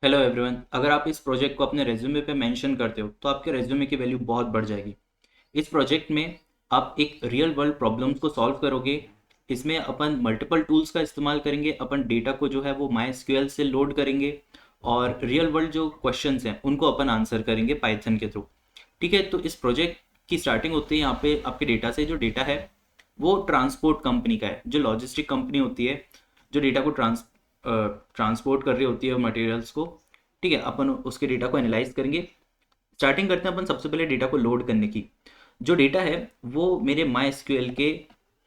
Hello everyone. अगर आप इस प्रोजेक्ट को अपने रेज्यूमे पे मेंशन करते हो तो आपके रेज्यूमे की वैल्यू बहुत बढ़ जाएगी। इस प्रोजेक्ट में आप एक रियल वर्ल्ड प्रॉब्लम्स को सॉल्व करोगे। इसमें अपन मल्टीपल टूल्स का इस्तेमाल करेंगे। अपन डेटा को जो है वो माई एसक्यूएल से लोड करेंगे और रियल वर्ल्ड जो क्वेश्चंस हैं उनको अपन आंसर करेंगे पाइथन के थ्रू। ठीक है, तो इस प्रोजेक्ट की स्टार्टिंग होती है यहाँ पे आपके डेटा से। जो डेटा है वो ट्रांसपोर्ट कंपनी का है, जो लॉजिस्टिक कंपनी होती है, जो डेटा को ट्रांसपोर्ट कर रही होती है मटेरियल्स को। ठीक है, अपन उसके डेटा को एनालाइज करेंगे। स्टार्टिंग करते हैं अपन सबसे पहले डेटा को लोड करने की। जो डेटा है वो मेरे माई एसक्यूएल के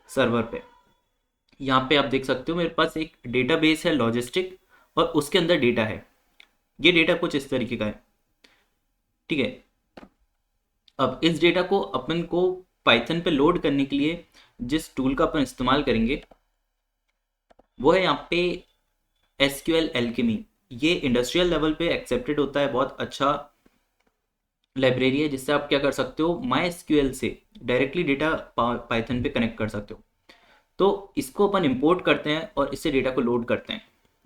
सर्वर पे, यहाँ पे आप देख सकते हो मेरे पास एक डेटाबेस है लॉजिस्टिक, और उसके अंदर डेटा है। ये डेटा कुछ इस तरीके का है। ठीक है, अब इस डेटा को अपन को पाइथन पे लोड करने के लिए जिस टूल का अपन इस्तेमाल करेंगे वो है यहाँ पे एसक्यूएल एल्केमी। ये इंडस्ट्रियल लेवल पे एक्सेप्टेड होता है, बहुत अच्छा लाइब्रेरी है जिससे आप क्या कर सकते हो, माई एसक्यूएल से डायरेक्टली डेटा पाइथन पे कनेक्ट कर सकते हो। तो इसको अपन इंपोर्ट करते हैं और इससे डेटा को लोड करते हैं।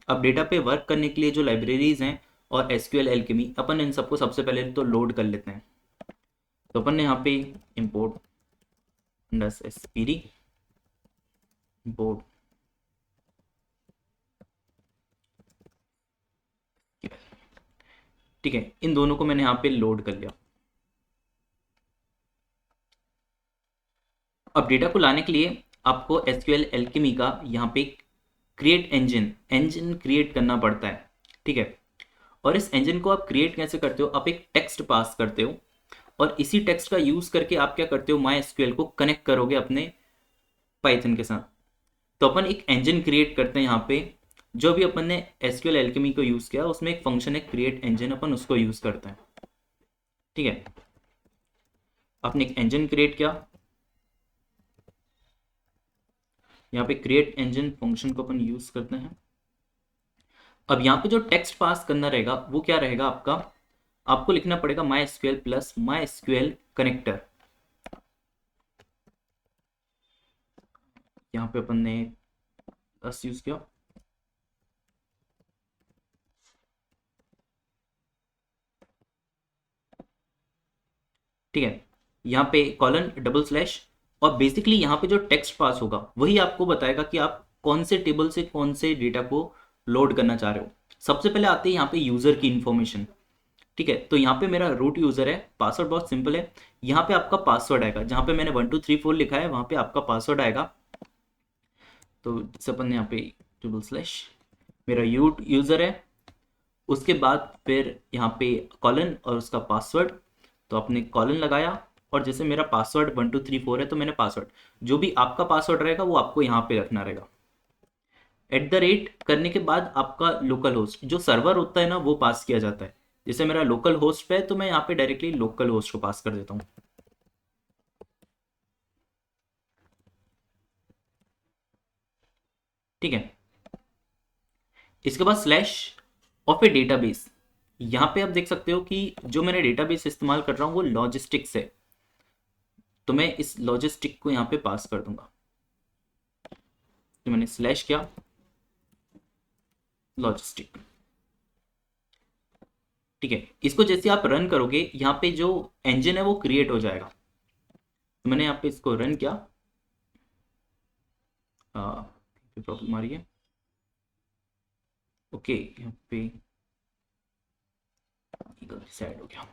अब डेटा पे वर्क करने के लिए जो लाइब्रेरीज हैं और एसक्यूएल एल्केमी, अपन इन सबको सबसे पहले तो लोड कर लेते हैं। तो अपन ने यहाँ पे इंपोर्ट एसपीडी इंपोर्ट, ठीक है, इन दोनों को मैंने यहाँ पे लोड कर लिया। अब डेटा को लाने के लिए आपको एसक्यूएल एल्केमी का यहाँ पे क्रिएट इंजन क्रिएट करना पड़ता है। ठीक है, और इस इंजन को आप क्रिएट कैसे करते हो, आप एक टेक्स्ट पास करते हो और इसी टेक्स्ट का यूज करके आप क्या करते हो, माई एसक्यूएल को कनेक्ट करोगे अपने पाइथन के साथ। तो अपन एक इंजन क्रिएट करते हैं यहाँ पे। जो भी अपन ने एसक्यूएल एल्केमी को यूज किया उसमें एक फंक्शन है क्रिएट इंजन, अपन उसको यूज करते हैं। ठीक है, आपने एक इंजन क्रिएट किया। यहाँ पे क्रिएट इंजन फंक्शन को अपन यूज करते हैं। अब यहाँ पे जो टेक्स्ट पास करना रहेगा वो क्या रहेगा आपका, आपको लिखना पड़ेगा my SQL plus my SQL connector. यहाँ पे अपन ने प्लस यूज किया। ठीक है, यहाँ पे कॉलन डबल स्लैश, और बेसिकली यहाँ पे जो टेक्स्ट पास होगा वही आपको बताएगा कि आप कौन से टेबल से कौन से डेटा को लोड करना चाह रहे हो। सबसे पहले आते हैं यहाँ पे यूजर की इंफॉर्मेशन। ठीक है, तो यहाँ पे मेरा रूट यूजर है। पासवर्ड बहुत सिंपल है, यहाँ पे आपका पासवर्ड आएगा। जहाँ पे मैंने 1234 लिखा है वहाँ पे आपका पासवर्ड आएगा। तो जैसे अपन ने यहाँ पे डबल स्लैश मेरा यूजर है, उसके बाद फिर यहाँ पे कॉलन और उसका पासवर्ड। तो आपने कॉलन लगाया, और जैसे मेरा पासवर्ड 1234 है तो मैंने पासवर्ड, जो भी आपका पासवर्ड रहेगा वो आपको यहाँ पे रखना रहेगा। एट द रेट करने के बाद आपका लोकल होस्ट जो सर्वर होता है ना वो पास किया जाता है। जैसे मेरा लोकल होस्ट पे है तो मैं यहाँ पे डायरेक्टली लोकल होस्ट को पास कर देता हूँ। ठीक है, इसके बाद स्लैश ऑफ ए डेटाबेस। यहाँ पे आप देख सकते हो कि जो मैंने डेटाबेस इस्तेमाल कर रहा हूँ वो लॉजिस्टिक्स है, तो मैं इस लॉजिस्टिक को यहाँ पे पास कर दूंगा। तो मैंने स्लैश किया लॉजिस्टिक। ठीक है, इसको जैसे आप रन करोगे यहाँ पे जो इंजन है वो क्रिएट हो जाएगा। तो मैंने यहाँ पे इसको रन किया। प्रॉब्लम आ रही है। ओके, यहाँ पे साइड हो गया।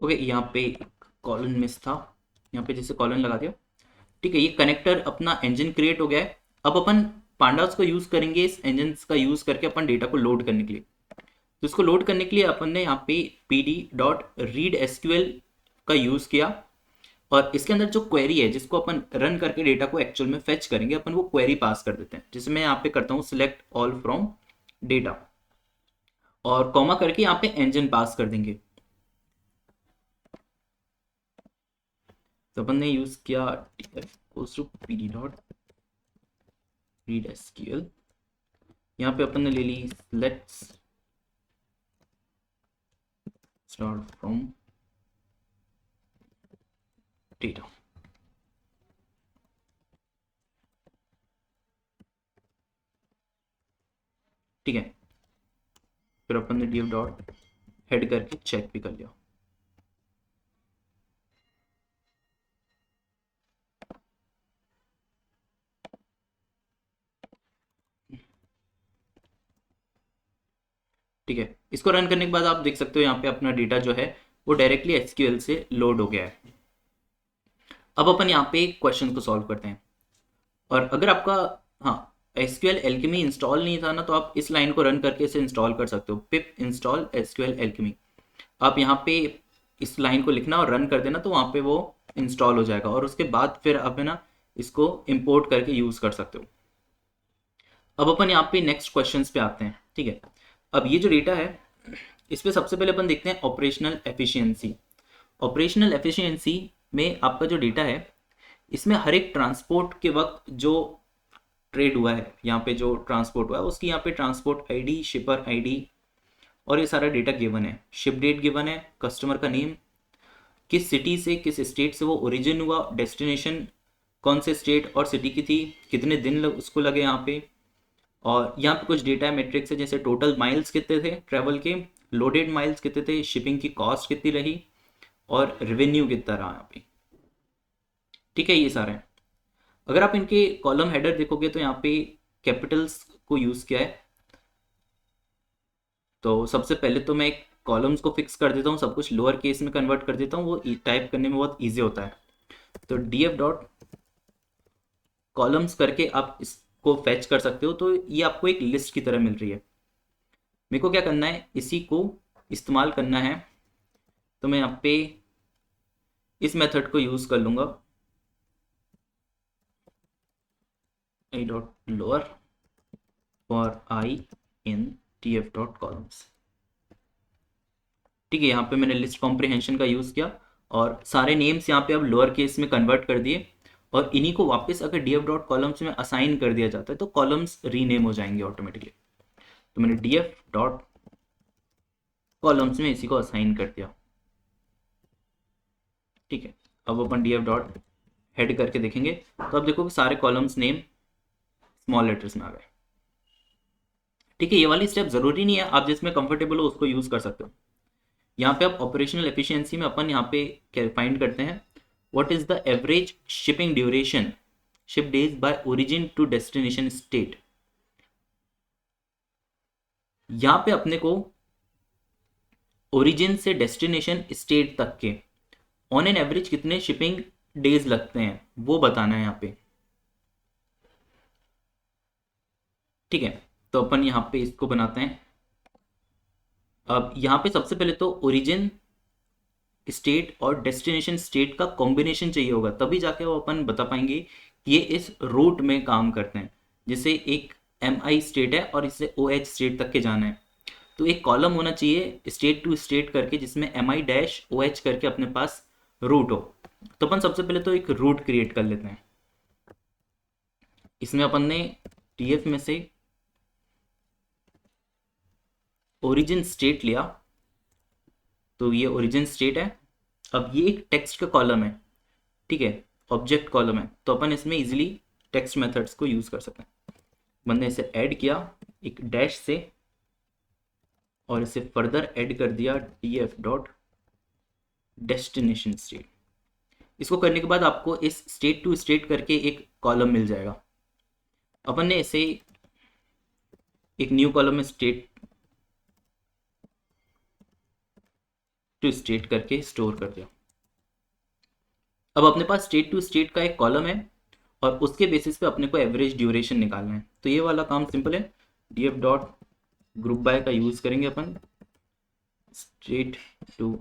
ओके, यहाँ पे कॉलन मिस था, यहाँ पे जैसे कॉलन लगा दिया। ठीक है, ये कनेक्टर अपना इंजन क्रिएट हो गया है। अब अपन पांडास को यूज करेंगे इस इंजन का यूज करके अपन डेटा को लोड करने के लिए। तो इसको लोड करने के लिए अपन ने यहाँ पे pd डॉट रीड एसक्यूएल का यूज किया, और इसके अंदर जो क्वेरी है जिसको अपन रन करके डेटा को एक्चुअल में फेच करेंगे, अपन वो क्वेरी पास कर देते हैं। जैसे मैं यहाँ पे करता हूँ सिलेक्ट ऑल फ्रॉम डेटा, और कॉमा करके यहाँ पे इंजन पास कर देंगे। तो अपन ने यूज किया pd डॉट रीड एसक्यूएल। यहाँ पे अपन ने ले ली लेट्स स्टार्ट फ्रॉम डेटा। ठीक है, फिर अपन ने div डॉट हेड करके चेक भी कर लिया। ठीक है, इसको रन करने के बाद आप देख सकते हो यहाँ पे अपना डेटा जो है वो डायरेक्टली एसक्यूएल से लोड हो गया है। अब अपन यहाँ पे क्वेश्चन को सॉल्व करते हैं। और अगर आपका हाँ एसक्यूएल एल्केमी इंस्टॉल नहीं था ना, तो आप इस लाइन को रन करके इसे इंस्टॉल कर सकते हो, पिप इंस्टॉल एसक्यूएल एल्केमी। आप यहाँ पे इस लाइन को लिखना और रन कर देना, तो वहाँ पे वो इंस्टॉल हो जाएगा और उसके बाद फिर आप है ना इसको इंपोर्ट करके यूज़ कर सकते हो। अब अपन यहाँ पे नेक्स्ट क्वेश्चंस पे आते हैं। ठीक है, अब ये जो डेटा है इस पे सबसे पहले अपन देखते हैं ऑपरेशनल एफिशिएंसी। ऑपरेशनल एफिशिएंसी में आपका जो डेटा है इसमें हर एक ट्रांसपोर्ट के वक्त जो ट्रेड हुआ है, यहाँ पे जो ट्रांसपोर्ट हुआ है उसकी यहाँ पे ट्रांसपोर्ट आईडी, शिपर आईडी और ये सारा डेटा गिवन है। शिप डेट गिवन है, कस्टमर का नेम, किस सिटी से किस स्टेट से वो ओरिजिन हुआ, डेस्टिनेशन कौन से स्टेट और सिटी की थी, कितने दिन उसको लगे यहाँ पे, और यहाँ पे कुछ डेटा मेट्रिक्स है जैसे टोटल माइल्स कितने थे ट्रैवल के, लोडेड माइल्स कितने थे, शिपिंग की कॉस्ट कितनी रही और रेवेन्यू कितना रहा यहाँ पे। ठीक है, ये सारा है। अगर आप इनके कॉलम हेडर देखोगे तो यहाँ पे कैपिटल्स को यूज़ किया है। तो सबसे पहले तो मैं कॉलम्स को फिक्स कर देता हूँ, सब कुछ लोअर केस में कन्वर्ट कर देता हूँ, वो टाइप करने में बहुत ईजी होता है। तो df डॉट कॉलम्स करके आप इसको फैच कर सकते हो, तो ये आपको एक लिस्ट की तरह मिल रही है। मेरे को क्या करना है, इसी को इस्तेमाल करना है, तो मैं यहाँ पे इस मेथड को यूज़ कर लूँगा, I dot lower for I in df dot columns. ठीक है, यहाँ पे मैंने लिस्ट कॉम्प्रिहेंशन का यूज़ किया और सारे नेम्स यहाँ पे अब लोअर केस में कन्वर्ट कर दिए, और इन्हीं को वापस अगर df डॉट कॉलम्स में असाइन कर दिया जाता है तो कॉलम्स रीनेम हो जाएंगे ऑटोमेटिकली। तो मैंने df डॉट कॉलम्स में इसी को असाइन कर दिया। ठीक है, अब अपन df डॉट हेड करके देखेंगे तो अब देखो कि सारे कॉलम्स नेम स्मॉल लेटर्स में आ गए। ठीक है, ये वाली स्टेप जरूरी नहीं है, आप जिसमें कंफर्टेबल हो उसको यूज कर सकते हो। यहाँ पे आप ऑपरेशनल एफिशिएंसी में अपन यहाँ पे फाइंड करते हैं what is the average shipping duration ship days by origin to destination state. यहाँ पे अपने को ओरिजिन से डेस्टिनेशन स्टेट तक के ऑन एन एवरेज कितने शिपिंग डेज लगते हैं वो बताना है यहाँ पे। ठीक है, तो अपन यहाँ पे इसको बनाते हैं। अब यहाँ पे सबसे पहले तो ओरिजिन स्टेट और डेस्टिनेशन स्टेट का कॉम्बिनेशन चाहिए होगा, तभी जाके वो अपन बता पाएंगे कि ये इस रूट में काम करते हैं। जैसे एक MI स्टेट है और इससे OH स्टेट तक के जाना है, तो एक कॉलम होना चाहिए स्टेट टू स्टेट करके जिसमें MI डैश OH करके अपने पास रूट हो। तो अपन सबसे पहले तो एक रूट क्रिएट कर लेते हैं। इसमें अपन ने TF में से ओरिजिन स्टेट लिया, तो ये ओरिजिन स्टेट है। अब ये एक टेक्स्ट का कॉलम है, ठीक है, ऑब्जेक्ट कॉलम है, तो अपन इसमें इजीली टेक्स्ट मेथड्स को यूज कर सकते हैं। मैंने इसे ऐड किया एक डैश से और इसे फर्दर ऐड कर दिया df डॉट डेस्टिनेशन स्टेट। इसको करने के बाद आपको इस स्टेट टू स्टेट करके एक कॉलम मिल जाएगा। अपन ने इसे एक न्यू कॉलम में स्टेट टू स्टेट करके स्टोर कर दिया। अब अपने पास स्टेट टू स्टेट का एक कॉलम है और उसके बेसिस पे अपने को एवरेज ड्यूरेशन निकालना है। तो ये वाला काम सिंपल है, df डॉट ग्रुप बाय का यूज करेंगे अपन, स्टेट टू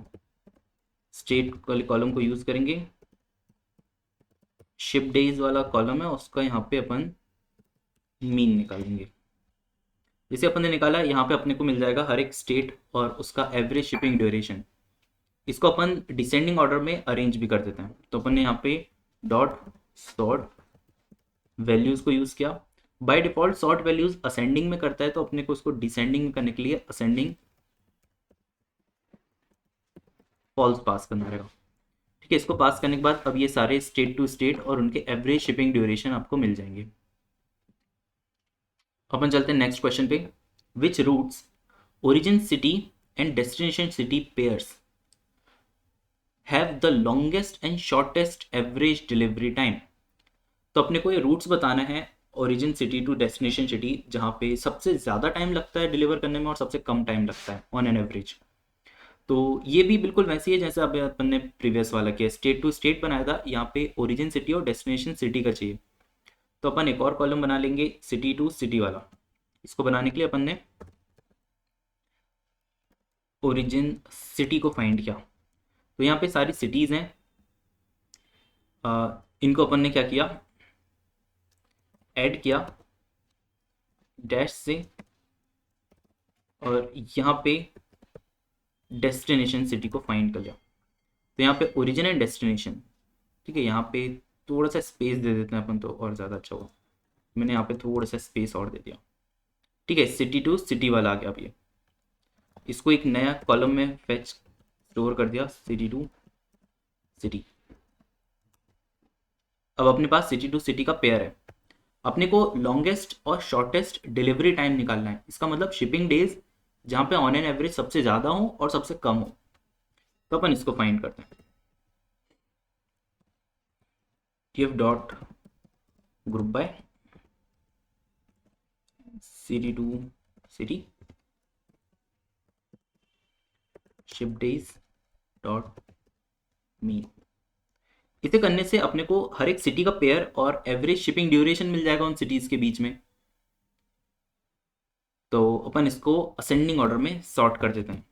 स्टेट वाले कॉलम को यूज करेंगे, शिप डेज वाला कॉलम है उसका यहाँ पे अपन मीन निकालेंगे। जैसे अपन ने निकाला यहाँ पे अपने को मिल जाएगा हर एक स्टेट और उसका एवरेज शिपिंग ड्यूरेशन। इसको अपन डिसेंडिंग ऑर्डर में अरेंज भी कर देते हैं। तो अपन ने यहाँ पे डॉट सॉर्ट वैल्यूज को यूज किया। By default sort values ascending में करता है, तो अपने को उसको डिसेंडिंग में करने के लिए असेंडिंग फॉल्स पास करना पड़ेगा। ठीक ठीक है, इसको पास करने के बाद अब ये सारे स्टेट टू स्टेट और उनके एवरेज शिपिंग ड्यूरेशन आपको मिल जाएंगे। अपन चलते हैं नेक्स्ट क्वेश्चन पे। Which routes origin city and destination city pairs have the longest and shortest average delivery time. तो अपने को ये रूट्स बताना है origin city to destination city, जहाँ पे सबसे ज़्यादा टाइम लगता है डिलीवर करने में और सबसे कम टाइम लगता है ऑन एन एवरेज। तो ये भी बिल्कुल वैसे ही है जैसे अभी अपन ने प्रीवियस वाला किया, स्टेट टू स्टेट बनाया था, यहाँ पे ओरिजिन सिटी और डेस्टिनेशन सिटी का चाहिए। तो अपन एक और कॉलम बना लेंगे सिटी टू सिटी वाला। इसको बनाने के लिए अपन ने ओरिजिन सिटी को फाइंड किया। तो यहाँ पे सारी सिटीज़ हैं, इनको अपन ने क्या किया, ऐड किया डैश से, और यहाँ पे डेस्टिनेशन सिटी को फाइंड कर लिया। तो यहाँ पे ओरिजिन एंड डेस्टिनेशन, ठीक है, यहाँ पे थोड़ा सा स्पेस दे देते हैं अपन तो और ज़्यादा अच्छा होगा। मैंने यहाँ पे थोड़ा सा स्पेस और दे दिया। ठीक है, सिटी टू सिटी वाला आ गया। अब ये इसको एक नया कॉलम में फेच स्टोर कर दिया, सिटी टू सिटी। अब अपने पास सिटी टू सिटी का पेयर है। अपने को लॉन्गेस्ट और शॉर्टेस्ट डिलीवरी टाइम निकालना है। इसका मतलब शिपिंग डेज जहाँ पे ऑन एन एवरेज सबसे ज़्यादा हो और सबसे कम हो। तो अपन इसको फाइंड करते हैं। Give dot group by city to city ship days dot mean. इसे करने से अपने को हर एक सिटी का पेयर और एवरेज शिपिंग ड्यूरेशन मिल जाएगा उन सिटीज के बीच में। तो अपन इसको असेंडिंग ऑर्डर में सॉर्ट कर देते हैं।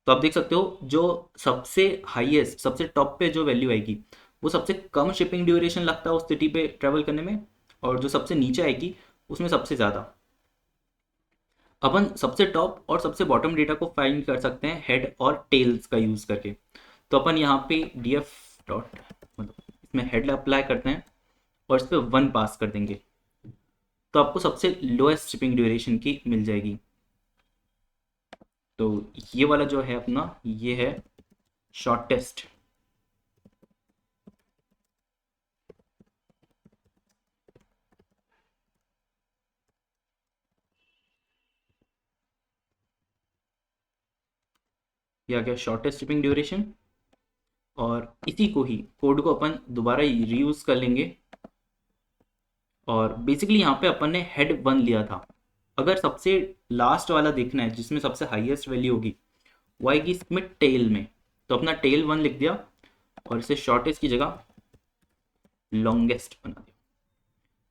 तो आप देख सकते हो जो सबसे हाईएस्ट, सबसे टॉप पे जो वैल्यू आएगी वो सबसे कम शिपिंग ड्यूरेशन लगता है उस सिटी पे ट्रेवल करने में, और जो सबसे नीचे आएगी उसमें सबसे ज़्यादा। अपन सबसे टॉप और सबसे बॉटम डेटा को फाइंड कर सकते हैं हेड और टेल्स का यूज़ करके। तो अपन यहाँ पे df डॉट मतलब इसमें हेड अप्लाई करते हैं और इस पर 1 पास कर देंगे, तो आपको सबसे लोएस्ट शिपिंग ड्यूरेशन की मिल जाएगी। तो ये वाला जो है अपना, ये है शॉर्टेस्ट। ये आ गया शॉर्टेस्ट शिपिंग ड्यूरेशन, और इसी को ही कोड को अपन दोबारा रीयूज कर लेंगे। और बेसिकली यहाँ पे अपन ने हेड 1 लिया था। अगर सबसे लास्ट वाला देखना है जिसमें सबसे हाईएस्ट वैल्यू होगी वो आएगी इसमें टेल में, तो अपना टेल 1 लिख दिया और इसे शॉर्टेस्ट की जगह लॉन्गेस्ट बना दिया।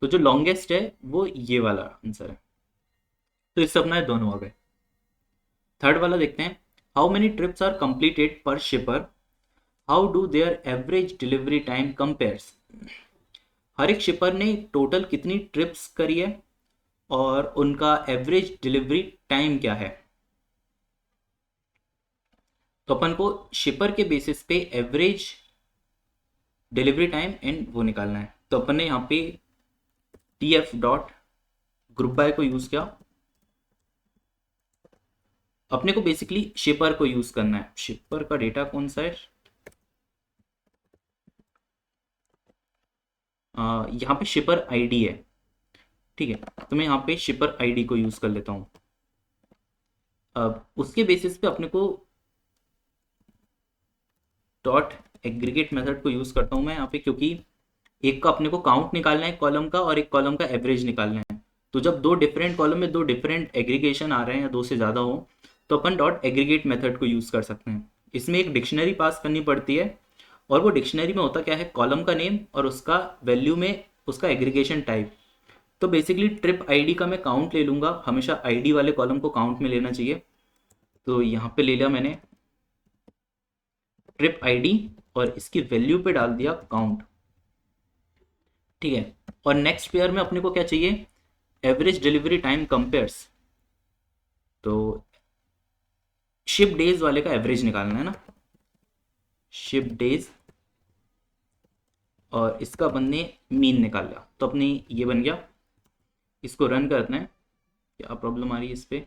तो जो लॉन्गेस्ट है वो ये वाला आंसर है। तो इससे अपना दोनों आ गए। थर्ड वाला देखते हैं। How many trips are completed per shipper, how do their average delivery time compares. हर एक शिपर ने टोटल कितनी ट्रिप्स करी है और उनका एवरेज डिलीवरी टाइम क्या है। तो अपन को शिपर के बेसिस पे एवरेज डिलीवरी टाइम एंड वो निकालना है। तो अपन ने यहाँ पे df डॉट ग्रुप बाय को यूज किया। अपने को बेसिकली शिपर को यूज करना है। शिपर का डेटा कौन सा है, यहाँ पे शिपर आईडी है। ठीक है, तो मैं यहाँ पे शिपर आईडी को यूज कर लेता हूँ। अब उसके बेसिस पे अपने को डॉट एग्रीगेट मेथड को यूज करता हूँ मैं यहाँ पे, क्योंकि एक का अपने को काउंट निकालना है कॉलम का और एक कॉलम का एवरेज निकालना है। तो जब दो डिफरेंट कॉलम में दो डिफरेंट एग्रीगेशन आ रहे हैं या दो से ज़्यादा हो तो अपन डॉट एग्रीगेट मेथड को यूज़ कर सकते हैं। इसमें एक डिक्शनरी पास करनी पड़ती है, और वो डिक्शनरी में होता क्या है, कॉलम का नेम और उसका वैल्यू में उसका एग्रीगेशन टाइप। तो बेसिकली ट्रिप आईडी का मैं काउंट ले लूँगा, हमेशा आईडी वाले कॉलम को काउंट में लेना चाहिए। तो यहाँ पे ले लिया मैंने ट्रिप आईडी और इसकी वैल्यू पे डाल दिया काउंट। ठीक है, और नेक्स्ट पेयर में अपने को क्या चाहिए, एवरेज डिलीवरी टाइम कंपेयर्स। तो शिप डेज वाले का एवरेज निकालना है ना, शिप डेज, और इसका अपन ने मीन निकाल लिया। तो अपने ये बन गया। इसको रन करते हैं। क्या प्रॉब्लम आ रही है इस पर,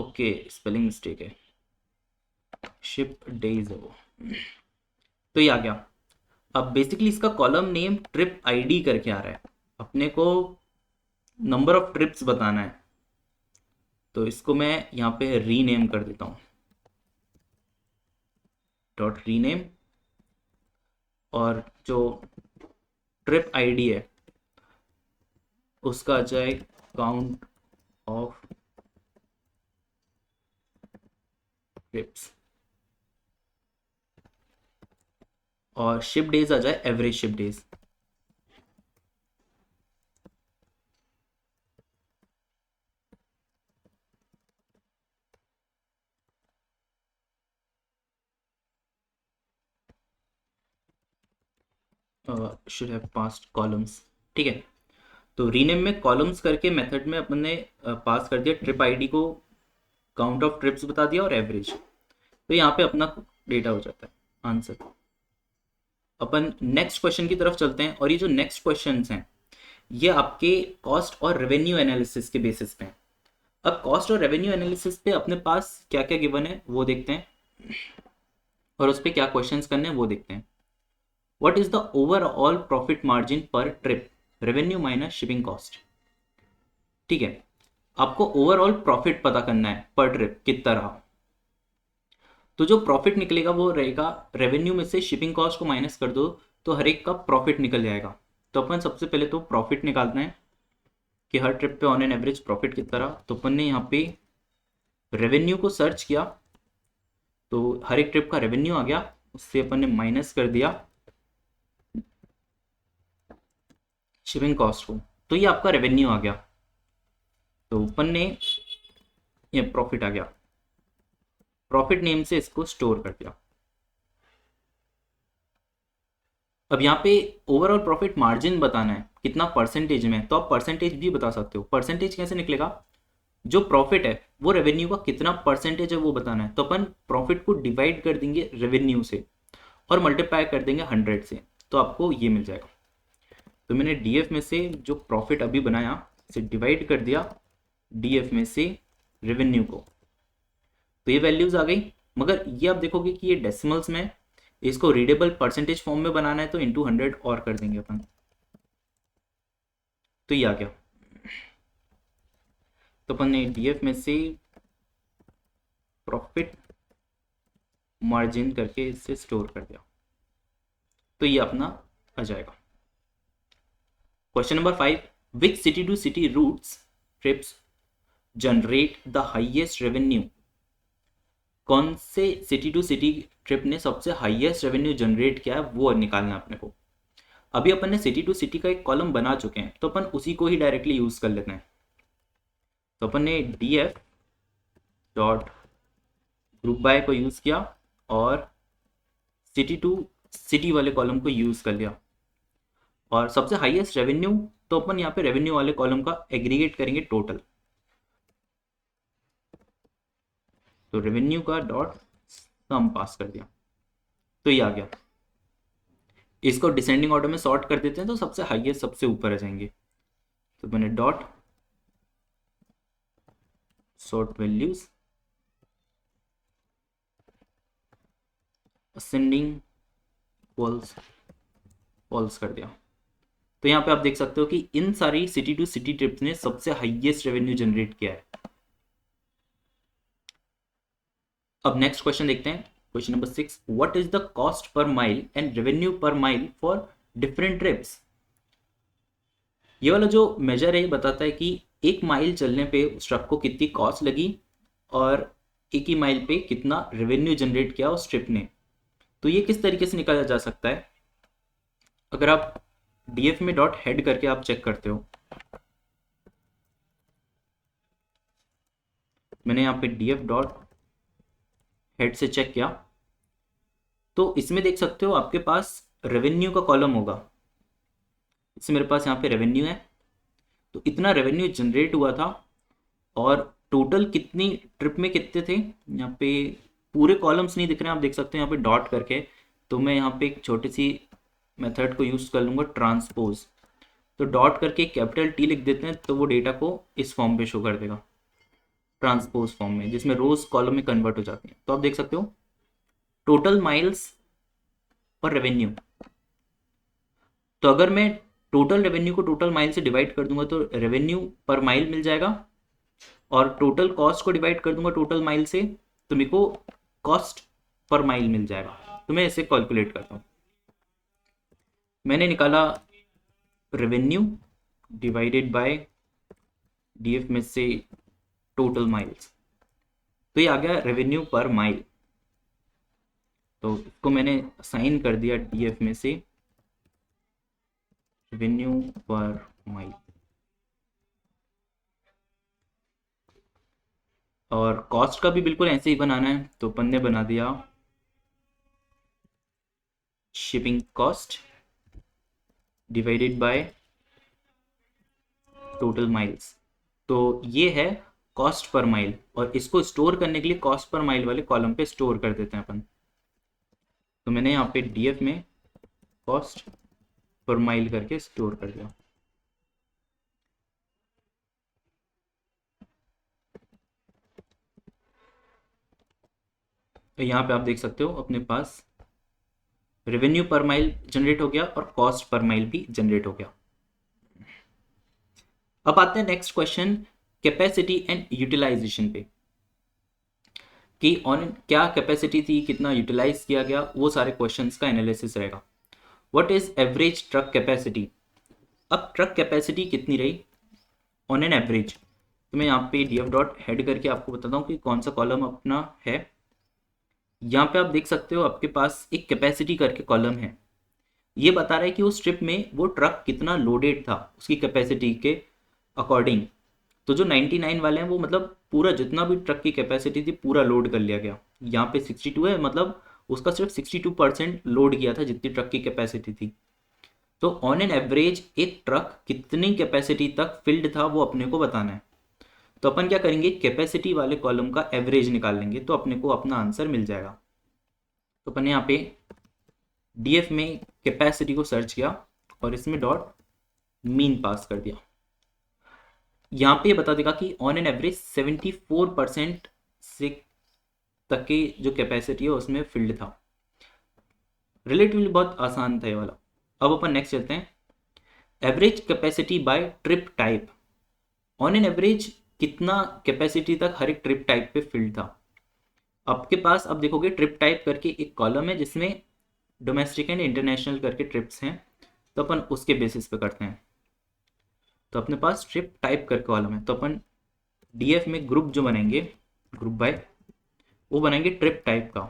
ओके, स्पेलिंग मिस्टेक है, शिप डेज है वो। तो ये आ गया। अब बेसिकली इसका कॉलम नेम ट्रिप आईडी करके आ रहा है, अपने को नंबर ऑफ ट्रिप्स बताना है। तो इसको मैं यहाँ पे रीनेम कर देता हूँ, डॉट रीनेम, और जो ट्रिप आईडी है उसका आ जाए काउंट ऑफ ट्रिप्स, और शिप डेज आ जाए average ship days. Should have passed columns. ठीक है, तो रीनेम में कॉलम्स करके मेथड में अपन ने पास कर दिया ट्रिप आईडी को, काउंट ऑफ ट्रिप्स बता दिया और एवरेज। तो यहाँ पे अपना डेटा हो जाता है आंसर। अपन नेक्स्ट क्वेश्चन की तरफ चलते हैं, और ये जो नेक्स्ट क्वेश्चंस हैं ये आपके कॉस्ट और रेवेन्यू एनालिसिस के बेसिस पे हैं। अब कॉस्ट और रेवेन्यू एनालिसिस पे अपने पास क्या क्या गिवन है वो देखते हैं, और उस पर क्या क्वेश्चंस करने हैं वो देखते हैं। What is the overall profit margin per trip, revenue minus shipping cost. ठीक है, आपको ओवरऑल प्रॉफिट पता करना है पर ट्रिप कितना रहा। तो जो प्रॉफिट निकलेगा वो रहेगा, रेवेन्यू में से शिपिंग कॉस्ट को माइनस कर दो तो हर एक का प्रॉफिट निकल जाएगा। तो अपन सबसे पहले तो प्रॉफिट निकालना है कि हर ट्रिप पे ऑन एन एवरेज प्रॉफिट कितना रहा। तो अपन ने यहाँ पे रेवेन्यू को सर्च किया, तो हर एक ट्रिप का रेवेन्यू आ गया, उससे अपन ने माइनस कर दिया शिपिंग कॉस्ट को, तो ये आपका रेवेन्यू आ गया। तो अपन ने ये प्रॉफिट आ गया, प्रॉफिट नेम से इसको स्टोर कर दिया। अब यहाँ पे ओवरऑल प्रॉफिट मार्जिन बताना है कितना परसेंटेज में, तो आप परसेंटेज भी बता सकते हो। परसेंटेज कैसे निकलेगा, जो प्रॉफिट है वो रेवेन्यू का कितना परसेंटेज है वो बताना है। तो अपन प्रॉफिट को डिवाइड कर देंगे रेवेन्यू से और मल्टीप्लाई कर देंगे 100 से, तो आपको ये मिल जाएगा। तो मैंने डीएफ में से जो प्रॉफिट अभी बनाया इसे डिवाइड कर दिया डीएफ में से रेवेन्यू को, तो ये वैल्यूज आ गई। मगर ये आप देखोगे कि ये डेसिमल्स में, इसको रीडेबल परसेंटेज फॉर्म में बनाना है तो इंटू 100 और कर देंगे अपन, तो ये आ गया। तो अपन ने डीएफ में से प्रॉफिट मार्जिन करके इसे स्टोर कर दिया, तो ये अपना आ जाएगा। Question number 5, which city to city routes trips generate the highest revenue. कौन से सिटी टू सिटी ट्रिप ने सबसे हाईएस्ट रेवेन्यू जनरेट किया है वो निकालना अपने को। अभी अपन ने सिटी टू सिटी का एक कॉलम बना चुके हैं, तो अपन उसी को ही डायरेक्टली यूज कर लेते हैं। तो अपन ने df डॉट ग्रुप बाय को यूज किया और सिटी टू सिटी वाले कॉलम को यूज कर लिया, और सबसे हाईएस्ट रेवेन्यू, तो अपन यहाँ पे रेवेन्यू वाले कॉलम का एग्रीगेट करेंगे टोटल। तो रेवेन्यू का डॉट सम पास कर दिया, तो ये आ गया। इसको डिसेंडिंग ऑर्डर में सॉर्ट कर देते हैं तो सबसे हाईएस्ट सबसे ऊपर आ जाएंगे। तो मैंने dot sort values ascending false कर दिया। तो यहाँ पे आप देख सकते हो कि इन सारी सिटी टू सिटी ट्रिप्स ने सबसे हाईएस्ट रेवेन्यू जनरेट किया है। अब नेक्स्ट क्वेश्चन देखते हैं, question number 6, what is the cost per mile and revenue per mile for different trips. ये वाला जो मेजर है ये बताता है कि एक माइल चलने पे उस ट्रक को कितनी कॉस्ट लगी और एक ही माइल पे कितना रेवेन्यू जनरेट किया उस ट्रिप ने। तो ये किस तरीके से निकाला जा सकता है, अगर आप डीएफ में डॉट हेड करके आप चेक करते हो, मैंने यहाँ पे डीएफ डॉट हेड से चेक किया, तो इसमें देख सकते हो आपके पास रेवेन्यू का कॉलम होगा। इससे मेरे पास यहाँ पे रेवेन्यू है, तो इतना रेवेन्यू जनरेट हुआ था, और टोटल कितनी ट्रिप में कितने थे, यहाँ पे पूरे कॉलम्स नहीं दिख रहे हैं, आप देख सकते हैं यहाँ पे डॉट करके। तो मैं यहाँ पे एक छोटी सी मेथड को यूज़ कर लूँगा, ट्रांसपोज। तो डॉट करके कैपिटल टी लिख देते हैं तो वो डेटा को इस फॉर्म पे शो कर देगा। ट्रांसपोज फॉर्म में, जिसमें रोज कॉलम में कन्वर्ट हो जाती हैं। तो आप देख सकते हो टोटल माइल्स और रेवेन्यू। तो अगर मैं टोटल रेवेन्यू को टोटल माइल से डिवाइड कर दूंगा तो रेवेन्यू पर माइल मिल जाएगा, और टोटल कॉस्ट को डिवाइड कर दूंगा टोटल माइल से तो मेरे को कॉस्ट पर माइल मिल जाएगा। तो मैं इसे कैलकुलेट करता हूँ। मैंने निकाला रेवेन्यू डिवाइडेड बाय डीएफ में से टोटल माइल्स, तो ये आ गया रेवेन्यू पर माइल। तो इसको मैंने असाइन कर दिया डीएफ में से रेवेन्यू पर माइल। और कॉस्ट का भी बिल्कुल ऐसे ही बनाना है, तो अपन ने बना दिया shipping cost divided by total miles. तो ये है कॉस्ट पर माइल, और इसको स्टोर करने के लिए कॉस्ट पर माइल वाले कॉलम पे स्टोर कर देते हैं अपन। तो मैंने यहाँ पे डीएफ में कॉस्ट पर माइल करके स्टोर कर दिया। तो यहाँ पे आप देख सकते हो अपने पास रेवेन्यू पर माइल जनरेट हो गया और कॉस्ट पर माइल भी जनरेट हो गया। अब आते हैं next question, capacity and utilization पे, कि ऑन क्या कैपेसिटी थी, कितना यूटिलाइज किया गया, वो सारे क्वेश्चंस का एनालिसिस रहेगा। What is average truck capacity. अब ट्रक कैपेसिटी कितनी रही ऑन एन एवरेज, तो मैं यहाँ पे डीएफ डॉट हेड करके आपको बताता हूँ कि कौन सा कॉलम अपना है। यहाँ पे आप देख सकते हो आपके पास एक कैपेसिटी करके कॉलम है, ये बता रहा है कि उस ट्रिप में वो ट्रक कितना लोडेड था उसकी कैपेसिटी के अकॉर्डिंग। तो जो 99 वाले हैं वो मतलब पूरा जितना भी ट्रक की कैपेसिटी थी पूरा लोड कर लिया गया। यहाँ पे 62 है, मतलब उसका सिर्फ 62% लोड किया था जितनी ट्रक की कैपेसिटी थी। तो ऑन एन एवरेज एक ट्रक कितनी कैपेसिटी तक फिल्ड था वो अपने को बताना है। तो अपन क्या करेंगे, कैपेसिटी वाले कॉलम का एवरेज निकाल लेंगे तो अपने को अपना आंसर मिल जाएगा। तो अपन यहाँ पे डीएफ में कैपेसिटी को सर्च किया और इसमें डॉट मीन पास कर दिया। यहाँ पे बता देगा कि ऑन एन एवरेज 74% से तक की जो कैपेसिटी है उसमें फील्ड था। रिलेटिवली बहुत आसान था ये वाला। अब अपन नेक्स्ट चलते हैं, average capacity by trip type. On an average कितना कैपेसिटी तक हर एक ट्रिप टाइप पे फील्ड था। आपके पास अब देखोगे ट्रिप टाइप करके एक कॉलम है जिसमें डोमेस्टिक एंड इंटरनेशनल करके ट्रिप्स हैं, तो अपन उसके बेसिस पे करते हैं। तो अपने पास ट्रिप टाइप करके कॉलम है, तो अपन डीएफ में ग्रुप जो बनाएंगे ग्रुप बाय, वो बनाएंगे ट्रिप टाइप का,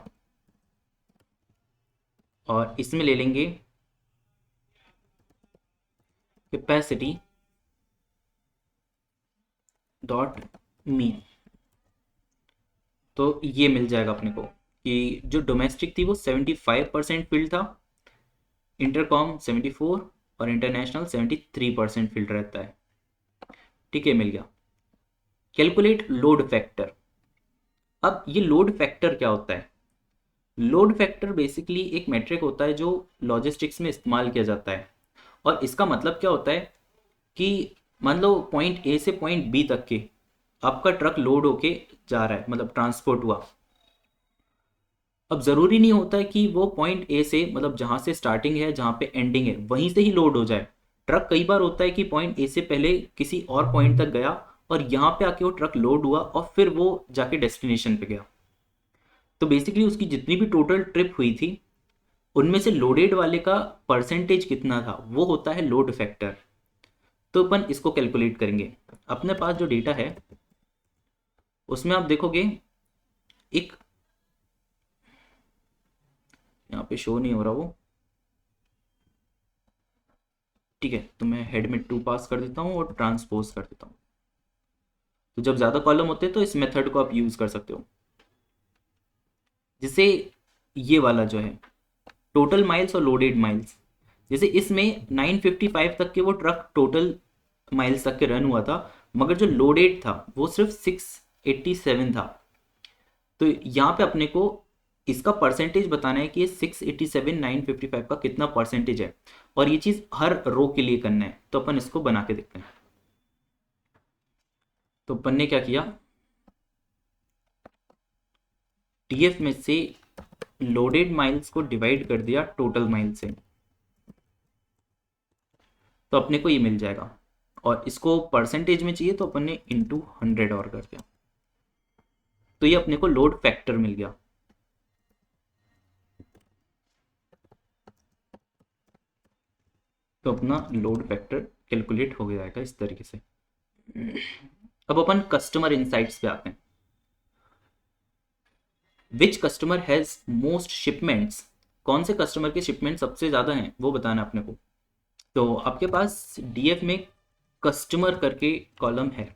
और इसमें ले लेंगे कैपेसिटी डॉट मीन। तो ये मिल जाएगा अपने को कि जो डोमेस्टिक थी वो 75% फील्ड था, इंटरकॉम 74 और इंटरनेशनल 73% फील्ड रहता है। ठीक है, मिल गया। Calculate load factor. अब ये लोड फैक्टर क्या होता है, लोड फैक्टर बेसिकली एक मेट्रिक होता है जो लॉजिस्टिक्स में इस्तेमाल किया जाता है। और इसका मतलब क्या होता है कि मान लो पॉइंट ए से पॉइंट बी तक के आपका ट्रक लोड होके जा रहा है, मतलब ट्रांसपोर्ट हुआ। अब ज़रूरी नहीं होता है कि वो पॉइंट ए से, मतलब जहाँ से स्टार्टिंग है जहाँ पे एंडिंग है वहीं से ही लोड हो जाए। ट्रक कई बार होता है कि पॉइंट ए से पहले किसी और पॉइंट तक गया और यहाँ पे आके वो ट्रक लोड हुआ और फिर वो जाके डेस्टिनेशन पे गया। तो बेसिकली उसकी जितनी भी टोटल ट्रिप हुई थी उनमें से लोडेड वाले का परसेंटेज कितना था वो होता है लोड फैक्टर। तो अपन इसको कैलकुलेट करेंगे। अपने पास जो डेटा है उसमें आप देखोगे एक, यहाँ पे शो नहीं हो रहा वो, ठीक है, तो मैं हेड में 2 पास कर देता हूँ और ट्रांसपोज कर देता हूँ। तो जब ज़्यादा कॉलम होते हैं तो इस मेथड को आप यूज़ कर सकते हो। जैसे ये वाला जो है टोटल माइल्स और लोडेड माइल्स, जैसे इसमें 955 तक के वो ट्रक टोटल माइल्स तक के रन हुआ था, मगर जो लोडेड था वो सिर्फ 687 था। तो यहाँ पे अपने को इसका परसेंटेज बताना है कि ये 687 955 का कितना परसेंटेज है, और ये चीज़ हर रो के लिए करना है। तो अपन इसको बना के देखते हैं। तो अपन ने क्या किया, डीएफ में से लोडेड माइल्स को डिवाइड कर दिया टोटल माइल से, तो अपने को ये मिल जाएगा। और इसको परसेंटेज में चाहिए तो अपन ने इंटू 100 और कर दिया, तो ये अपने को लोड फैक्टर मिल गया। तो अपना लोड फैक्टर कैलकुलेट हो जाएगा इस तरीके से। अब अपन कस्टमर इनसाइट्स पे आते हैं। Which customer has most shipments, कौन से कस्टमर के शिपमेंट सबसे ज्यादा हैं वो बताना अपने को। तो आपके पास डीएफ में कस्टमर करके कॉलम है।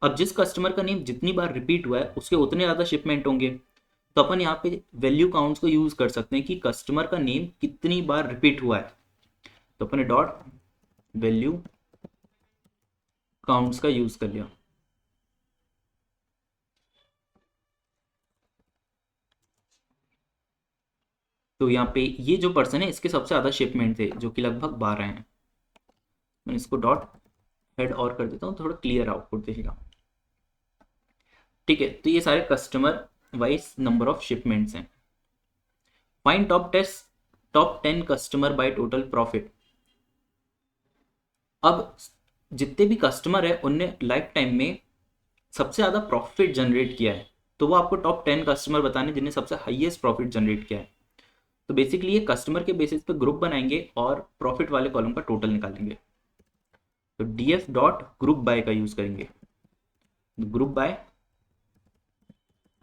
अब जिस कस्टमर का नेम जितनी बार रिपीट हुआ है उसके उतने ज़्यादा शिपमेंट होंगे। तो अपन यहाँ पे वैल्यू काउंट्स को यूज़ कर सकते हैं कि कस्टमर का नेम कितनी बार रिपीट हुआ है। तो अपन ने डॉट वैल्यू काउंट्स का यूज़ कर लिया। तो यहाँ पे ये जो पर्सन है इसके सबसे ज़्यादा शिपमेंट थे जो कि लगभग 12 हैं। मैं इसको डॉट हेड और कर देता हूँ, थोड़ा क्लियर आउटपुट दिखेगा। ठीक है, तो ये सारे customer wise number of shipments हैं। Find top 10 customer by total profit. अब जितने भी कस्टमर है उनने लाइफ टाइम में सबसे ज़्यादा प्रॉफिट जनरेट किया है, तो वो आपको टॉप 10 कस्टमर बताने जिन्हें सबसे हाईएस्ट प्रॉफिट जनरेट किया है। तो बेसिकली ये कस्टमर के बेसिस पे ग्रुप बनाएंगे और प्रॉफिट वाले कॉलम का टोटल निकालेंगे। तो डीएफ डॉट ग्रुप बाय का यूज करेंगे, ग्रुप बाय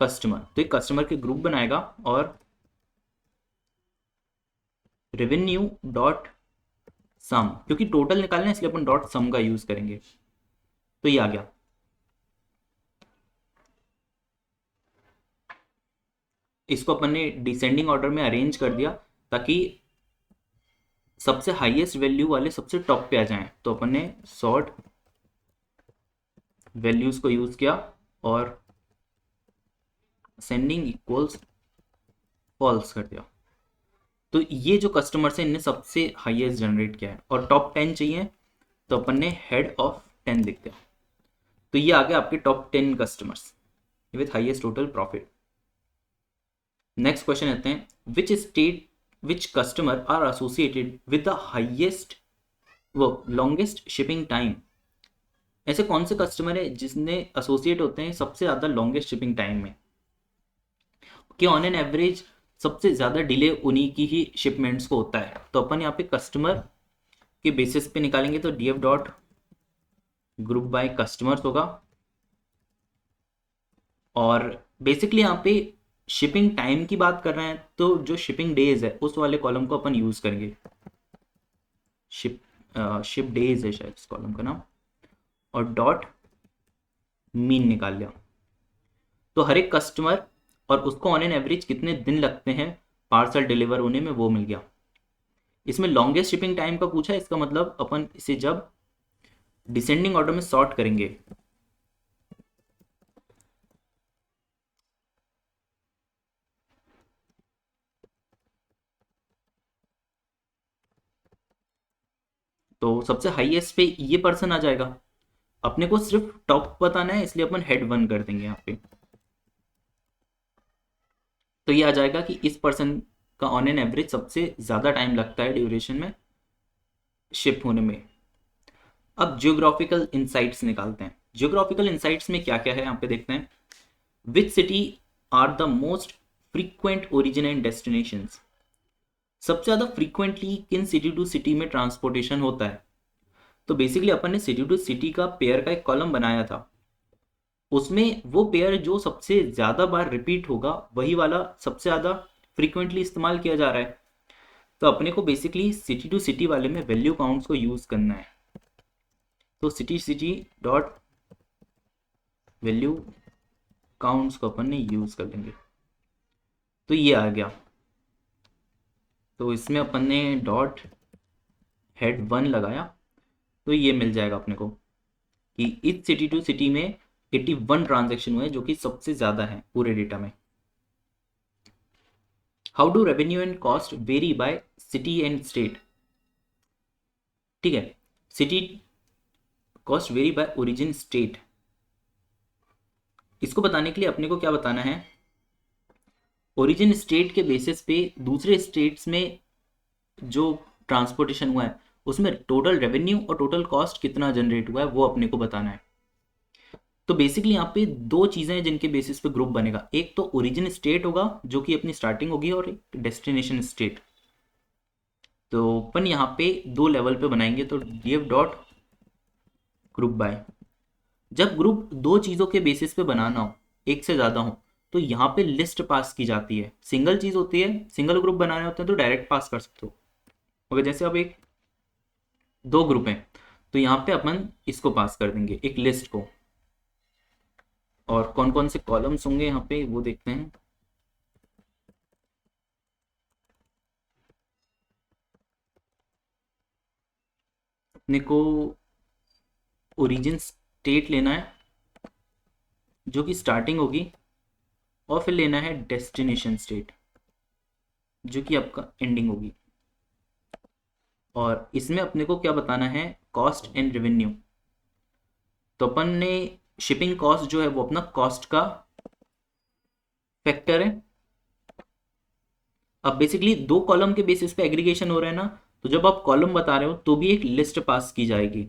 कस्टमर। तो एक कस्टमर के ग्रुप बनाएगा और रेवेन्यू डॉट सम, क्योंकि टोटल निकालना है इसलिए अपन डॉट सम का यूज करेंगे। तो ये आ गया। इसको अपन ने डिसेंडिंग ऑर्डर में अरेंज कर दिया ताकि सबसे हाईएस्ट वैल्यू वाले सबसे टॉप पे आ जाएं। तो अपन ने सॉर्ट वैल्यूज को यूज किया और सेंडिंग इक्वल्स फॉल्स कर दिया। तो ये जो कस्टमर्स हैं इनने सबसे हाईएस्ट जनरेट किया है और टॉप 10 चाहिए, तो अपन ने हेड ऑफ 10 लिख दिया। तो ये आ गया आपके top 10 customers with highest total profit. Next question लेते हैं, which customer are associated with the highest वो लॉन्गेस्ट शिपिंग टाइम। ऐसे कौन से कस्टमर है जिसने एसोसिएट होते हैं सबसे ज़्यादा लॉन्गेस्ट शिपिंग टाइम में, कि ऑन एन एवरेज सबसे ज़्यादा डिले उन्हीं की ही शिपमेंट्स को होता है। तो अपन यहाँ पे कस्टमर के बेसिस पे निकालेंगे, तो DF dot group bye customers होगा। और बेसिकली यहाँ पे शिपिंग टाइम की बात कर रहे हैं तो जो शिपिंग डेज है उस वाले कॉलम को अपन यूज करेंगे। शिप डेज है शायद इस कॉलम का नाम, और डॉट मीन निकाल लिया। तो हर एक कस्टमर और उसको ऑन एन एवरेज कितने दिन लगते हैं पार्सल डिलीवर होने में वो मिल गया। इसमें लॉन्गेस्ट शिपिंग टाइम का पूछा है, इसका मतलब अपन इसे जब डिसेंडिंग ऑर्डर में सॉर्ट करेंगे तो सबसे हाईएस्ट पे ये पर्सन आ जाएगा। अपने को सिर्फ टॉप बताना है इसलिए अपन हेड 1 कर देंगे यहाँ पे। तो ये आ जाएगा कि इस पर्सन का ऑन एन एवरेज सबसे ज़्यादा टाइम लगता है ड्यूरेशन में शिप होने में। अब जियोग्राफिकल इंसाइट्स निकालते हैं। जियोग्राफिकल इंसाइट्स में क्या क्या है यहाँ पे देखते हैं। Which city are the most frequent origin and destinations, सबसे ज़्यादा फ्रीक्वेंटली किन सिटी टू सिटी में ट्रांसपोर्टेशन होता है। तो बेसिकली अपन ने सिटी टू सिटी का पेयर का एक कॉलम बनाया था, उसमें वो पेयर जो सबसे ज़्यादा बार रिपीट होगा वही वाला सबसे ज़्यादा फ्रीक्वेंटली इस्तेमाल किया जा रहा है। तो अपने को बेसिकली सिटी टू सिटी वाले में वैल्यू काउंट्स को यूज़ करना है। तो city city dot value counts को अपन ने यूज़ कर लेंगे। तो ये आ गया। तो इसमें अपन ने डॉट हेड 1 लगाया, तो ये मिल जाएगा अपने को कि इस सिटी टू सिटी में 81 ट्रांजैक्शन हुए जो कि सबसे ज़्यादा है पूरे डेटा में। How do revenue and cost vary by city and state. ठीक है, city cost vary by origin state. इसको बताने के लिए अपने को क्या बताना है ओरिजिन स्टेट के बेसिस पे दूसरे स्टेट्स में जो ट्रांसपोर्टेशन हुआ है उसमें टोटल रेवेन्यू और टोटल कॉस्ट कितना जनरेट हुआ है वो अपने को बताना है। तो बेसिकली यहाँ पे दो चीज़ें हैं जिनके बेसिस पे ग्रुप बनेगा, एक तो ओरिजिन स्टेट होगा जो कि अपनी स्टार्टिंग होगी, और एक डेस्टिनेशन स्टेट। तो अपन यहाँ पे दो लेवल पे बनाएंगे, तो df डॉट ग्रुप बाय। जब ग्रुप दो चीज़ों के बेसिस पे बनाना हो, एक से ज़्यादा हो, तो यहाँ पे लिस्ट पास की जाती है। सिंगल चीज़ होती है, सिंगल ग्रुप बनाने होते हैं तो डायरेक्ट पास कर सकते हो, मगर जैसे अब एक दो ग्रुप हैं तो यहाँ पे अपन इसको पास कर देंगे, एक लिस्ट को। और कौन कौन से कॉलम्स होंगे यहाँ पे वो देखते हैं। अपने को ओरिजिन स्टेट लेना है जो कि स्टार्टिंग होगी, और फिर लेना है डेस्टिनेशन स्टेट जो कि आपका एंडिंग होगी। और इसमें अपने को क्या बताना है, कॉस्ट एंड रेवेन्यू। तो अपन ने शिपिंग कॉस्ट जो है वो अपना कॉस्ट का फैक्टर है। अब बेसिकली दो कॉलम के बेसिस पे एग्रीगेशन हो रहा है ना, तो जब आप कॉलम बता रहे हो तो भी एक लिस्ट पास की जाएगी।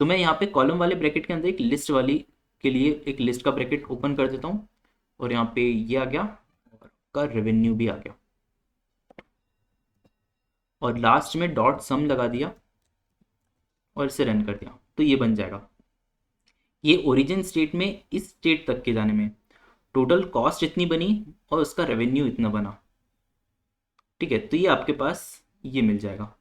तो मैं यहाँ पे कॉलम वाले ब्रैकेट के अंदर एक लिस्ट वाली के लिए एक लिस्ट का ब्रैकेट ओपन कर देता हूँ, और यहाँ पे ये आ गया, और का रेवेन्यू भी आ गया, और लास्ट में डॉट सम लगा दिया और इसे रन कर दिया, तो ये बन जाएगा। ये ओरिजिन स्टेट में इस स्टेट तक के जाने में टोटल कॉस्ट इतनी बनी और उसका रेवेन्यू इतना बना। ठीक है, तो ये आपके पास ये मिल जाएगा।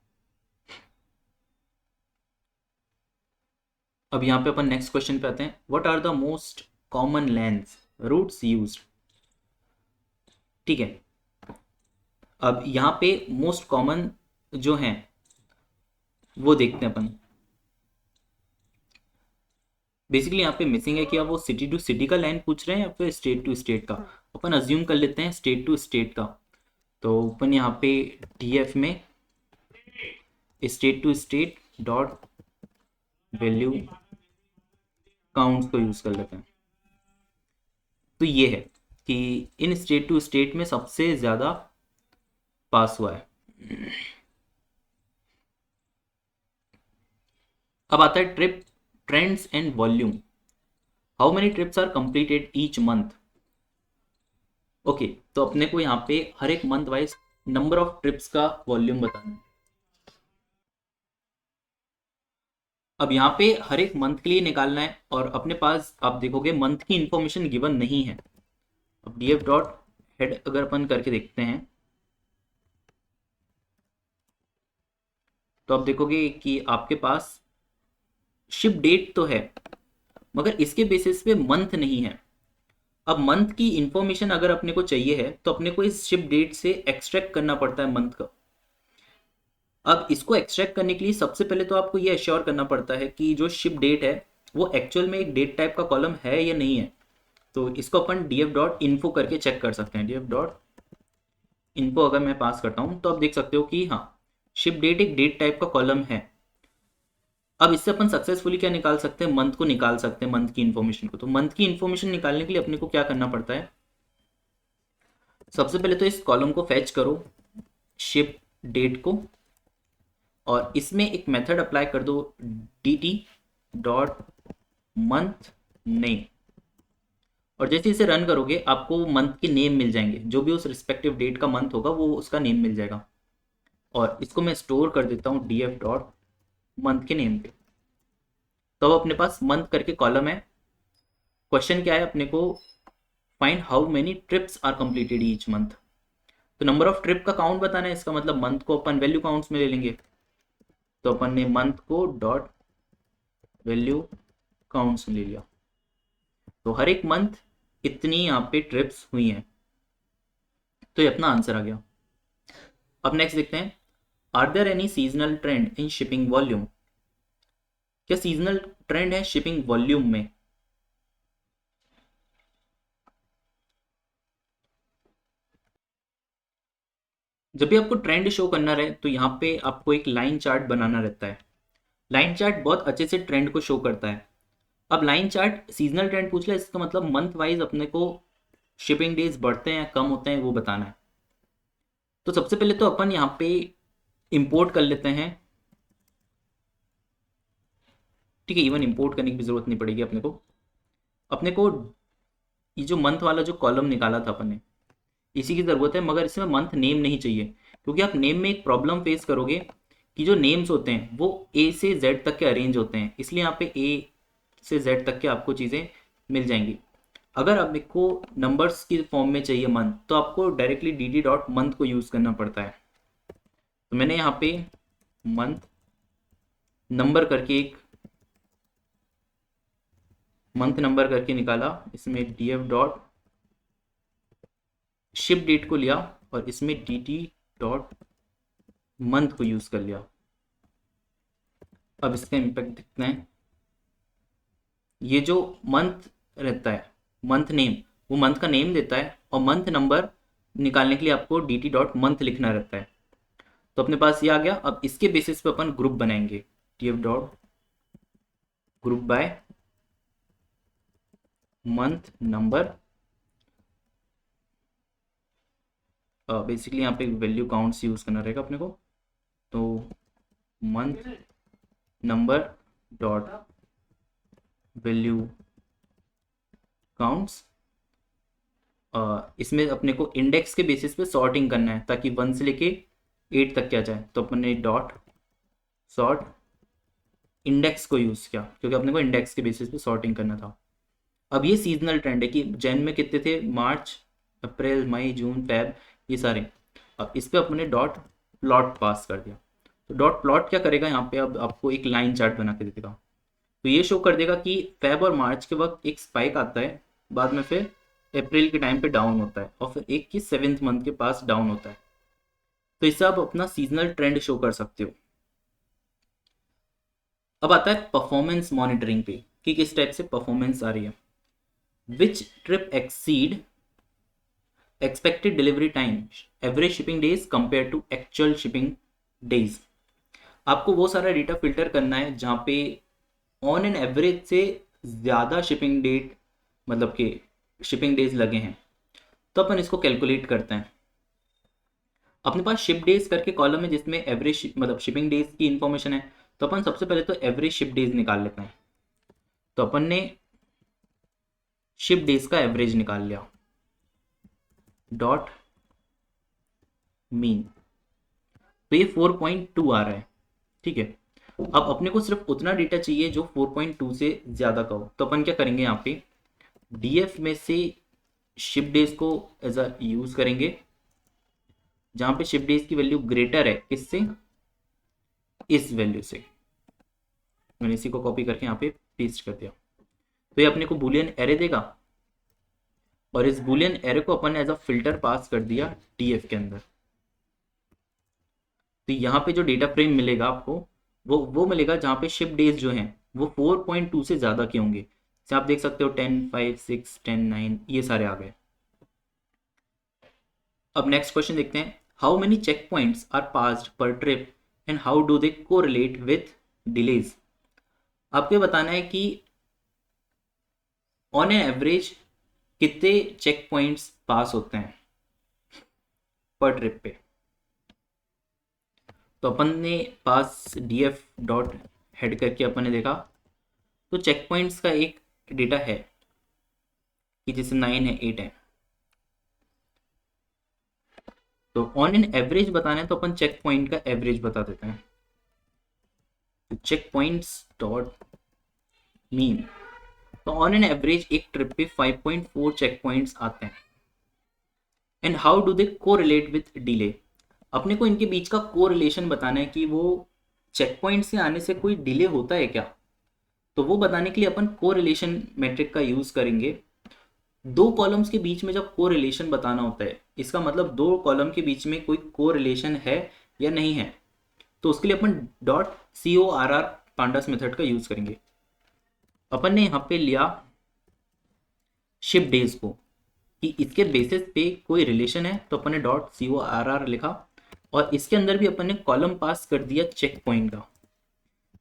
अब यहाँ पे अपन नेक्स्ट क्वेश्चन पे आते हैं। What are the most common lanes routes used. ठीक है, अब यहाँ पे मोस्ट कॉमन जो हैं वो देखते हैं अपन। बेसिकली यहाँ पे मिसिंग है कि आप वो सिटी टू सिटी का लाइन पूछ रहे हैं या फिर स्टेट टू स्टेट का। अपन अज्यूम कर लेते हैं स्टेट टू स्टेट का। तो अपन यहाँ पे डीएफ में state to state dot value counts को यूज कर लेते हैं। तो ये है कि इन स्टेट टू स्टेट में सबसे ज्यादा पास हुआ है। अब आता है trip trends and volume. How many trips are completed each month. Okay, तो अपने को यहाँ पे हर एक month wise number of trips का वॉल्यूम बताना है। अब यहाँ पे हर एक मंथ के लिए निकालना है, और अपने पास आप देखोगे मंथ की इंफॉर्मेशन गिवन नहीं है। अब df डॉट हेड अगर अपन करके देखते हैं तो आप देखोगे कि आपके पास शिप डेट तो है, मगर इसके बेसिस पे मंथ नहीं है। अब मंथ की इंफॉर्मेशन अगर अपने को चाहिए है तो अपने को इस शिप डेट से एक्सट्रैक्ट करना पड़ता है मंथ का। अब इसको एक्सट्रैक्ट करने के लिए सबसे पहले तो आपको ये एश्योर करना पड़ता है कि जो शिप डेट है वो एक्चुअल में एक डेट टाइप का कॉलम है या नहीं है। तो इसको अपन df डॉट इन्फो करके चेक कर सकते हैं। df डॉट इन्फो अगर मैं पास करता हूं तो आप देख सकते हो कि हाँ, शिप डेट एक डेट टाइप का कॉलम है। अब इससे अपन सक्सेसफुली क्या निकाल सकते हैं, मंथ को निकाल सकते हैं, मंथ की इंफॉर्मेशन को। तो मंथ की इंफॉर्मेशन निकालने के लिए अपने को क्या करना पड़ता है, सबसे पहले तो इस कॉलम को फैच करो शिप डेट को, और इसमें एक मेथड अप्लाई कर दो dt डॉट मंथ नेम। और जैसे इसे रन करोगे आपको मंथ के नेम मिल जाएंगे, जो भी उस रिस्पेक्टिव डेट का मंथ होगा वो उसका नेम मिल जाएगा। और इसको मैं स्टोर कर देता हूँ df डॉट मंथ के नेम पे। तो अपने पास मंथ करके कॉलम है। क्वेश्चन क्या है अपने को, find how many trips are completed each month. तो नंबर ऑफ ट्रिप का काउंट बताना है, इसका मतलब मंथ को अपन वैल्यू काउंट्स में ले लेंगे। तो अपन ने month co dot value counts में ले लिया, तो हर एक मंथ इतनी यहाँ पे ट्रिप्स हुई हैं, तो ये अपना आंसर आ गया। अब नेक्स्ट देखते हैं, are there any seasonal trend in shipping volume. क्या सीजनल ट्रेंड है शिपिंग वॉल्यूम में। जब भी आपको ट्रेंड शो करना रहे तो यहाँ पे आपको एक लाइन चार्ट बनाना रहता है। लाइन चार्ट बहुत अच्छे से ट्रेंड को शो करता है। अब लाइन चार्ट सीजनल ट्रेंड पूछ लिया, इसका मतलब मंथ वाइज अपने को शिपिंग डेज बढ़ते हैं कम होते हैं वो बताना है। तो सबसे पहले तो अपन यहाँ पे इंपोर्ट कर लेते हैं, ठीक है। इवन इंपोर्ट करने की भी जरूरत नहीं पड़ेगी अपने को ये जो मंथ वाला जो कॉलम निकाला था अपन ने, इसी की ज़रूरत है, मगर इसमें मंथ नेम नहीं चाहिए, क्योंकि आप नेम में एक प्रॉब्लम फेस करोगे कि जो नेम्स होते हैं वो ए से जेड तक के अरेंज होते हैं, इसलिए यहाँ पे ए से जेड तक के आपको चीज़ें मिल जाएंगी। अगर आपको नंबर्स की फॉर्म में चाहिए मंथ, तो आपको directly D D dot month को यूज़ करना पड़ता है। तो मैंने यहाँ पे मंथ नंबर करके एक मंथ नंबर करके निकाला, इसमें D F dot ship date को लिया और इसमें डी टी डॉट मंथ को यूज़ कर लिया। अब इसका इम्पैक्ट देखते हैं। ये जो मंथ रहता है, मंथ नेम, वो मंथ का नेम देता है, और मंथ नंबर निकालने के लिए आपको डी टी डॉट मंथ लिखना रहता है। तो अपने पास ये आ गया। अब इसके बेसिस पे अपन ग्रुप बनाएंगे, T F dot group by month number. Basically यहाँ पे वैल्यू काउंट्स यूज़ करना रहेगा अपने को। तो month number dot value counts, इसमें अपने को इंडेक्स के बेसिस पे सॉर्टिंग करना है ताकि 1 से लेके 8 तक क्या जाए। तो अपने डॉट सॉर्ट इंडेक्स को यूज़ किया, क्योंकि अपने को इंडेक्स के बेसिस पे सॉर्टिंग करना था। अब ये सीजनल ट्रेंड है कि जैन में कितने थे, मार्च अप्रैल मई जून फैब, ये सारे। अब इस पर अपने डॉट प्लॉट पास कर दिया। तो डॉट प्लॉट क्या करेगा, यहाँ पे अब आपको एक लाइन चार्ट बना के दे देगा। तो ये शो कर देगा कि फेब और मार्च के वक्त एक स्पाइक आता है, बाद में फिर अप्रैल के टाइम पे डाउन होता है, और फिर एक की 7th मंथ के पास डाउन होता है। तो इससे आप अपना सीजनल ट्रेंड शो कर सकते हो। अब आता है परफॉर्मेंस मॉनिटरिंग पे कि किस टाइप से परफॉर्मेंस आ रही है। Which trip exceed expected delivery time, average shipping days compare to actual shipping days. आपको वो सारा डेटा फिल्टर करना है जहाँ पे ऑन एन एवरेज से ज़्यादा शिपिंग डेट, मतलब कि शिपिंग डेज लगे हैं। तो अपन इसको कैलकुलेट करते हैं। अपने पास शिप डेज करके कॉलम है जिसमें एवरेज मतलब शिपिंग डेज की इंफॉर्मेशन है। तो अपन सबसे पहले तो एवरेज शिप डेज निकाल लेते हैं। तो अपन ने शिप डेज का एवरेज निकाल लिया, डॉट मीन। तो ये 4.2 आ रहा है, ठीक है। अब अपने को सिर्फ उतना डेटा चाहिए जो 4.2 से ज़्यादा का हो। तो अपन क्या करेंगे, यहाँ पे डीएफ में से शिप डेज को एज अ यूज़ करेंगे, जहाँ पे शिप डेज की वैल्यू ग्रेटर है किससे, इस वैल्यू से। मैंने इसी को कॉपी करके यहाँ पे पेस्ट कर दिया। तो ये अपने को बूलियन एरे देगा, और इस बूलियन एरे को अपन ने एज अ फिल्टर पास कर दिया डीएफ के अंदर। तो यहाँ पे जो डेटा फ्रेम मिलेगा आपको, वो मिलेगा जहाँ पे शिप डेज जो हैं वो 4.2 से ज़्यादा के होंगे। जैसे आप देख सकते हो 10, 5, 6, 10, 9 ये सारे आ गए। अब नेक्स्ट क्वेश्चन देखते हैं। How many check points are passed per trip and how do they correlate with delays. आपको बताना है कि ऑन एन एवरेज कितने चेक पॉइंट्स पास होते हैं पर ट्रिप पे। तो अपन ने पास डीएफ डॉट हेड करके अपन ने देखा, तो चेक पॉइंट्स का एक डेटा है कि जैसे 9 है, 8 है। तो ऑन एन एवरेज बताना है तो अपन चेक पॉइंट का एवरेज बता देते हैं। तो चेक पॉइंट्स डॉट मीन, तो ऑन एन एवरेज एक ट्रिप पे 5.4 चेक पॉइंट्स आते हैं। And how do they correlate with delay, अपने को इनके बीच का कोरिलेशन बताना है कि वो चेक पॉइंट से आने से कोई डिले होता है क्या। तो वो बताने के लिए अपन कोरिलेशन मेट्रिक का यूज करेंगे। दो कॉलम्स के बीच में जब कोरिलेशन बताना होता है, इसका मतलब दो कॉलम के बीच में कोई कोरिलेशन है या नहीं है, तो उसके लिए अपन डॉट CORR पांडास मेथड का यूज करेंगे। अपन ने यहाँ पे लिया शिप डेज को कि इसके बेसिस पे कोई रिलेशन है, तो अपन ने डॉट CORR लिखा, और इसके अंदर भी अपन ने कॉलम पास कर दिया चेक पॉइंट का।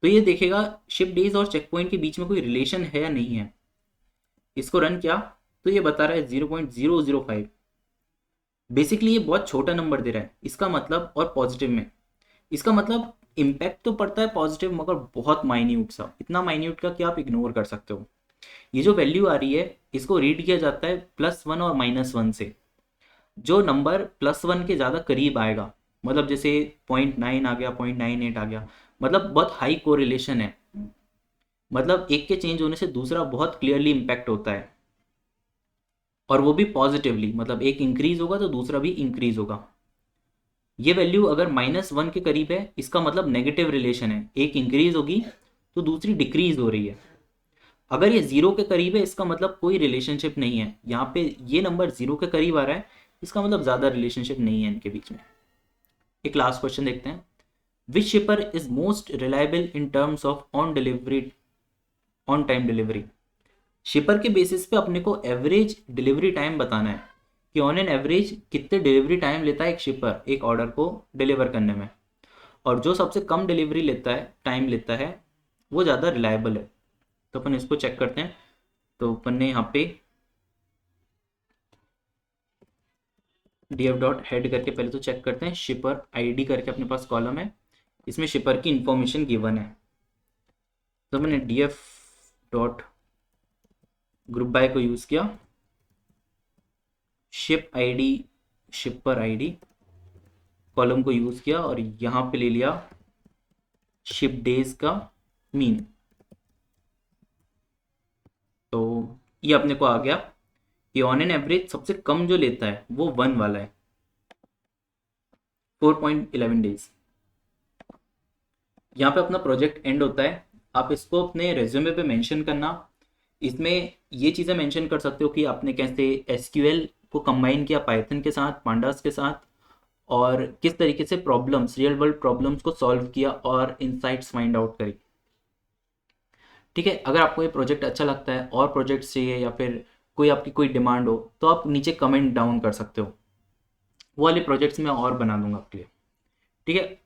तो ये देखेगा शिप डेज और चेक पॉइंट के बीच में कोई रिलेशन है या नहीं है। इसको रन किया तो ये बता रहा है 0.005। बेसिकली ये बहुत छोटा नंबर दे रहा है, इसका मतलब, और पॉजिटिव में, इसका मतलब इम्पैक्ट तो पड़ता है पॉजिटिव, मगर बहुत माइन्यूट सा, इतना माइन्यूट का कि आप इग्नोर कर सकते हो। ये जो वैल्यू आ रही है इसको रीड किया जाता है +1 और -1 से। जो नंबर +1 के ज़्यादा करीब आएगा, मतलब जैसे 0.9 आ गया, 0.98 आ गया, मतलब बहुत हाई कोरिलेशन है, मतलब एक के चेंज होने से दूसरा बहुत क्लियरली इम्पैक्ट होता है, और वो भी पॉजिटिवली, मतलब एक इंक्रीज होगा तो दूसरा भी इंक्रीज होगा। ये वैल्यू अगर -1 के करीब है, इसका मतलब नेगेटिव रिलेशन है, एक इंक्रीज होगी तो दूसरी डिक्रीज हो रही है। अगर ये 0 के करीब है, इसका मतलब कोई रिलेशनशिप नहीं है। यहाँ पे ये नंबर 0 के करीब आ रहा है, इसका मतलब ज़्यादा रिलेशनशिप नहीं है इनके बीच में। एक लास्ट क्वेश्चन देखते हैं। Which shipper is most reliable in terms of on delivery, on time delivery. Shipper के बेसिस पे अपने को एवरेज डिलीवरी टाइम बताना है कि ऑन एन एवरेज कितने डिलीवरी टाइम लेता है एक शिपर एक ऑर्डर को डिलीवर करने में, और जो सबसे कम डिलीवरी लेता है, टाइम लेता है, वो ज़्यादा रिलायबल है। तो अपन इसको चेक करते हैं। तो अपन ने यहाँ पे df डॉट हेड करके पहले तो चेक करते हैं, शिपर आईडी करके अपने पास कॉलम है, इसमें शिपर की इंफॉर्मेशन गिवन है। तो मैंने df डॉट ग्रुप बाय को यूज़ किया, शिप आईडी, शिपर आईडी कॉलम को यूज़ किया, और यहाँ पे ले लिया शिप डेज का मीन। तो ये अपने को आ गया कि ऑन एन एवरेज सबसे कम जो लेता है वो 1 वाला है, 4.11 डेज। यहाँ पे अपना प्रोजेक्ट एंड होता है। आप इसको अपने रेज्यूमे पे मेंशन करना, इसमें ये चीज़ें मेंशन कर सकते हो कि आपने कैसे एसक्यूएल को कंबाइन किया पाइथन के साथ, पांडास के साथ, और किस तरीके से प्रॉब्लम्स, रियल वर्ल्ड प्रॉब्लम्स को सॉल्व किया और इनसाइट्स फाइंड आउट करी। ठीक है, अगर आपको ये प्रोजेक्ट अच्छा लगता है, और प्रोजेक्ट्स चाहिए, या फिर कोई आपकी कोई डिमांड हो, तो आप नीचे कमेंट डाउन कर सकते हो, वो वाले प्रोजेक्ट्स मैं और बना दूंगा आपके लिए। ठीक है,